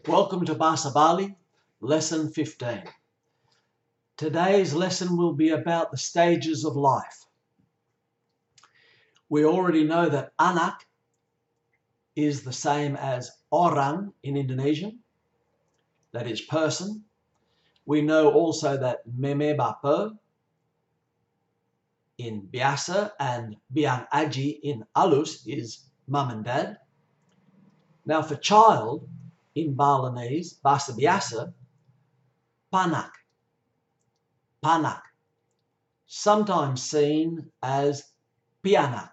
Welcome to Bahasa Bali, Lesson 15. Today's lesson will be about the stages of life. We already know that anak is the same as orang in Indonesian, that is person. We know also that meme bapa in biasa and biang aji in alus is mum and dad. Now for child in Balinese, bahasa biasa, panak. Panak, sometimes seen as pianak,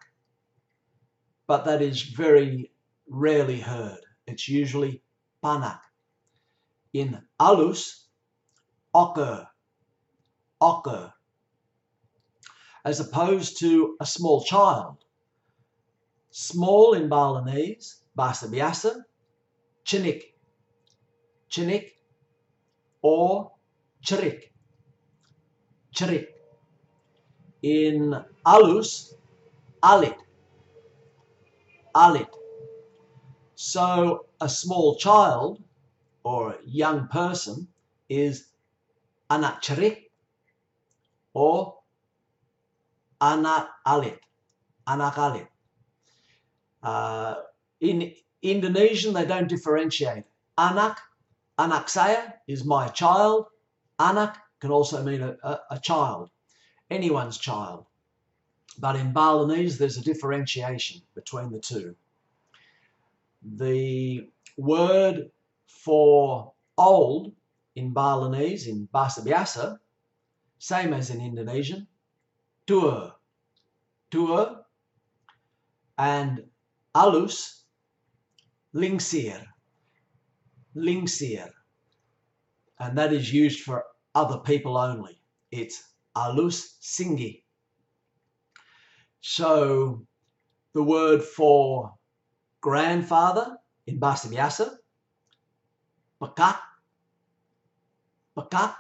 but that is very rarely heard. It's usually panak. In alus, oker, oker, as opposed to a small child. Small in Balinese, bahasa biasa, cinik, cinik, or cerik. Cerik. In alus, alit. Alit. So a small child or young person is anak cerik or anak alit. Anak alit. In Indonesian, they don't differentiate. Anak saya is my child. Anak can also mean a child, anyone's child. But in Balinese, there's a differentiation between the two. The word for old in Balinese, in bahasa biasa, same as in Indonesian, tua, tua, and alus, lingsir, lingsir, and that is used for other people only. It's alus singgi. So the word for grandfather in bahasa biasa, pekak, pekak,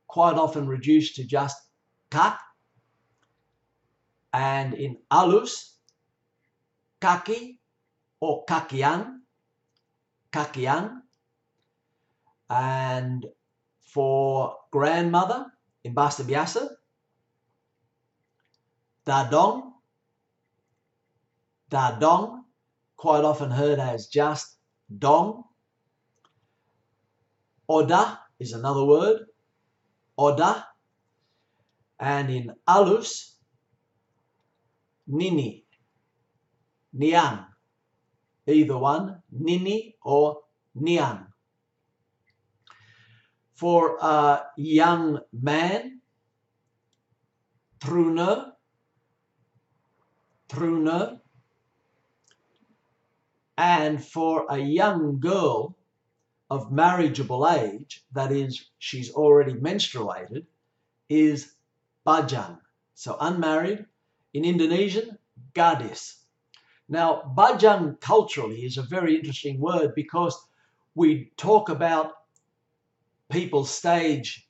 quite often reduced to just kak. And in alus, kaki or kakian, kakian. And for grandmother in bahasa biasa, dadong, dadong, quite often heard as just dong. Oda is another word, oda. And in alus, nini, niang, either one, nini or niang. For a young man, truner, truner. And for a young girl of marriageable age, that is, she's already menstruated, is bajang. So unmarried. In Indonesian, gadis. Now, bajang culturally is a very interesting word because we talk about people's stage,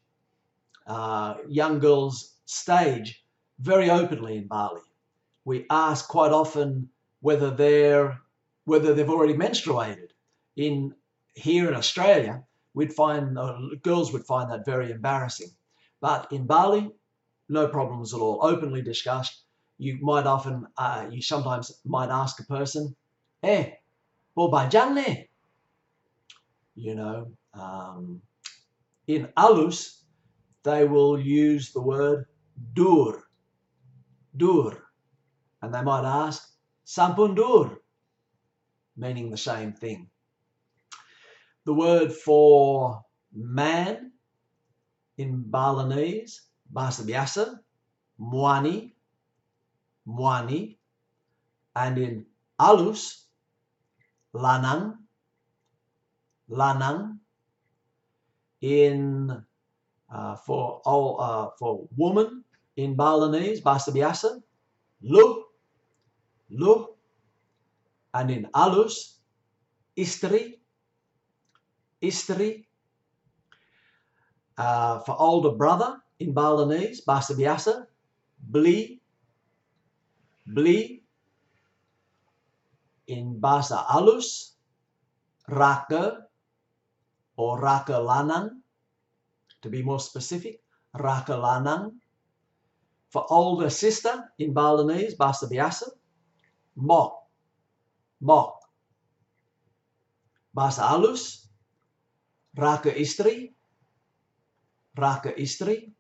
young girls' stage, very openly in Bali. We ask quite often whether they've already menstruated. Here in Australia, we'd find girls would find that very embarrassing, but in Bali, no problems at all. Openly discussed. You sometimes might ask a person, bo bajang ne? You know. In alus, they will use the word dur, dur, and they might ask sampun dur, meaning the same thing. The word for man in Balinese, bahasa biasa, muani, muani, and in alus, lanang, lanang. For woman in Balinese, bahasa biasa, luh, luh, and in alus, istri, istri. For older brother in Balinese, bahasa biasa, bli, bli. In bahasa alus, raka, or raka lanang, to be more specific, raka lanang. For older sister in Balinese, bahasa biasa, mok, mok. Bahasa halus, raka istri, raka istri.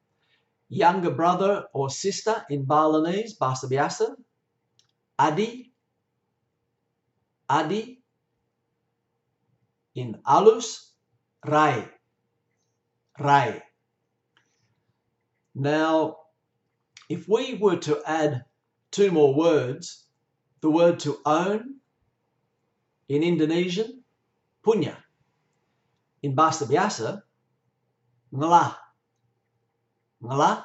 Younger brother or sister in Balinese, bahasa biasa, adi, adi. In halus, rai, rai. Now, if we were to add two more words, the word to own in Indonesian, punya. In bahasa biasa, ngelah, ngelah.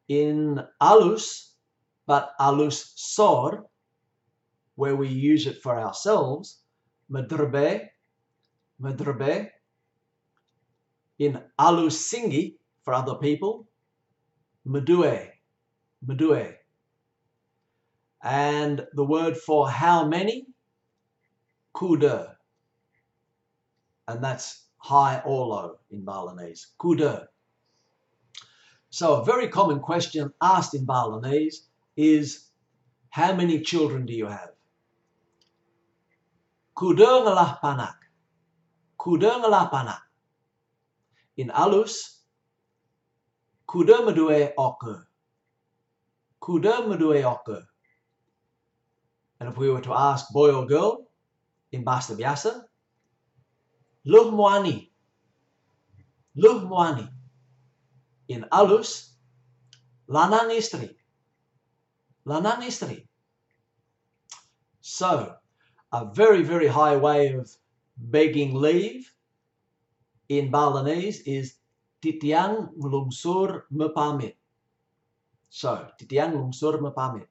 In alus, but alus sor, where we use it for ourselves, medrebe, medrebe. In alus singgi, for other people, medue, medue. And the word for how many, kuda. And that's high or low in Balinese, kuda. So a very common question asked in Balinese is, how many children do you have? Kuda ngelah panak, kuda ngelah panak. In alus, kuda medue oke, kuda medue oke. And if we were to ask boy or girl in bahasa biasa, luh muani, luh muani. In alus, lanang istri, lanang istri. So, a very, very high way of begging leave in Balinese is titiang lungsur mepamit. So, titiang lungsur mepamit.